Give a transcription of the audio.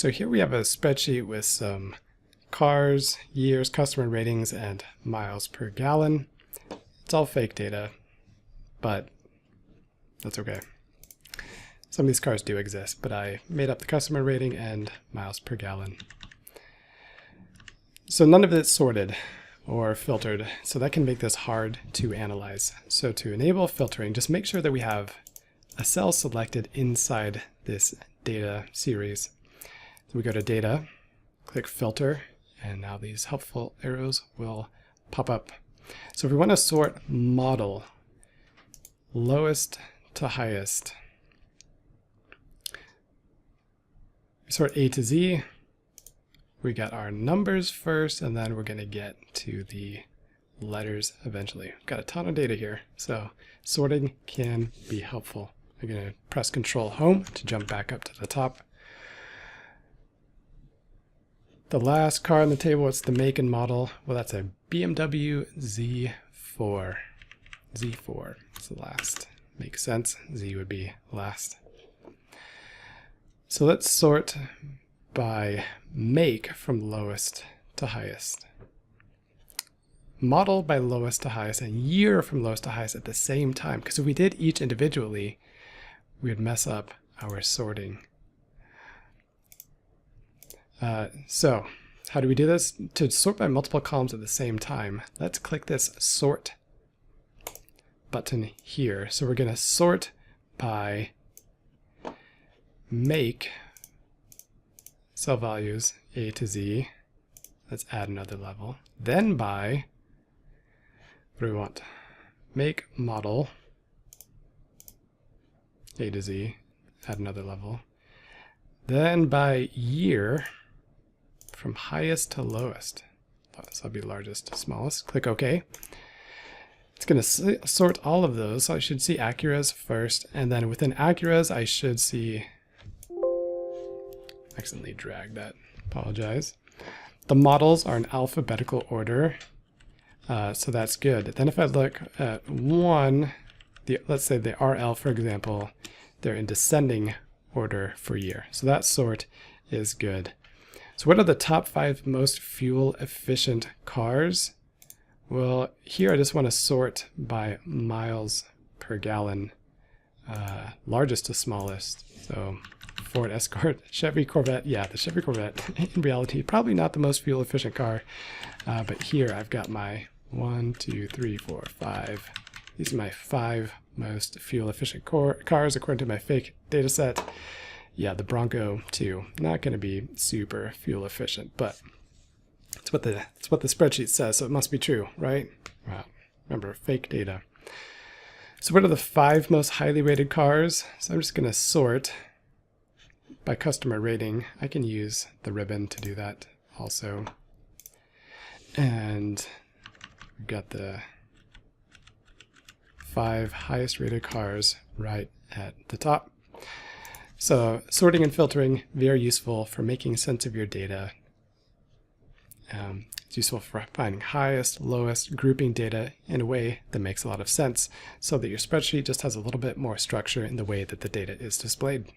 So here we have a spreadsheet with some cars, years, customer ratings, and miles per gallon. It's all fake data, but that's okay. Some of these cars do exist, but I made up the customer rating and miles per gallon. So none of it's sorted or filtered, so that can make this hard to analyze. So to enable filtering, just make sure that we have a cell selected inside this data series. So we go to Data, click Filter, and now these helpful arrows will pop up. So if we want to sort model, lowest to highest, we sort A to Z. We got our numbers first, and then we're going to get to the letters eventually. We've got a ton of data here, so sorting can be helpful. I'm going to press Control Home to jump back up to the top. The last car on the table, what's the make and model? Well, that's a BMW Z4. Z4 is the last. Makes sense. Z would be last. So let's sort by make from lowest to highest. Model by lowest to highest, and year from lowest to highest at the same time. Because if we did each individually, we would mess up our sorting. So how do we do this? To sort by multiple columns at the same time, let's click this Sort button here. So we're going to sort by make, cell values A to Z. Let's add another level. Then by, what do we want? Make model A to Z, add another level. Then by year, from highest to lowest. So that'll be largest to smallest. Click OK. It's going to sort all of those. So I should see Acuras first, and then within Acuras I should see, accidentally dragged that, apologize. The models are in alphabetical order, so that's good. Then if I look at one, let's say the RL for example, they're in descending order for year. So that sort is good. So what are the top 5 most fuel efficient cars? Well, here I just want to sort by miles per gallon, largest to smallest. So Ford Escort, Chevy Corvette. Yeah, the Chevy Corvette, in reality, probably not the most fuel efficient car. But here I've got my 1, 2, 3, 4, 5. These are my 5 most fuel efficient cars according to my fake data set. Yeah, the Bronco too. Not going to be super fuel efficient, but it's what the spreadsheet says, so it must be true, right? Well, remember, fake data. So what are the 5 most highly rated cars? So I'm just going to sort by customer rating. I can use the ribbon to do that also. And we've got the 5 highest rated cars right at the top. So sorting and filtering, very useful for making sense of your data. It's useful for finding highest, lowest, grouping data in a way that makes a lot of sense so that your spreadsheet just has a little bit more structure in the way that the data is displayed.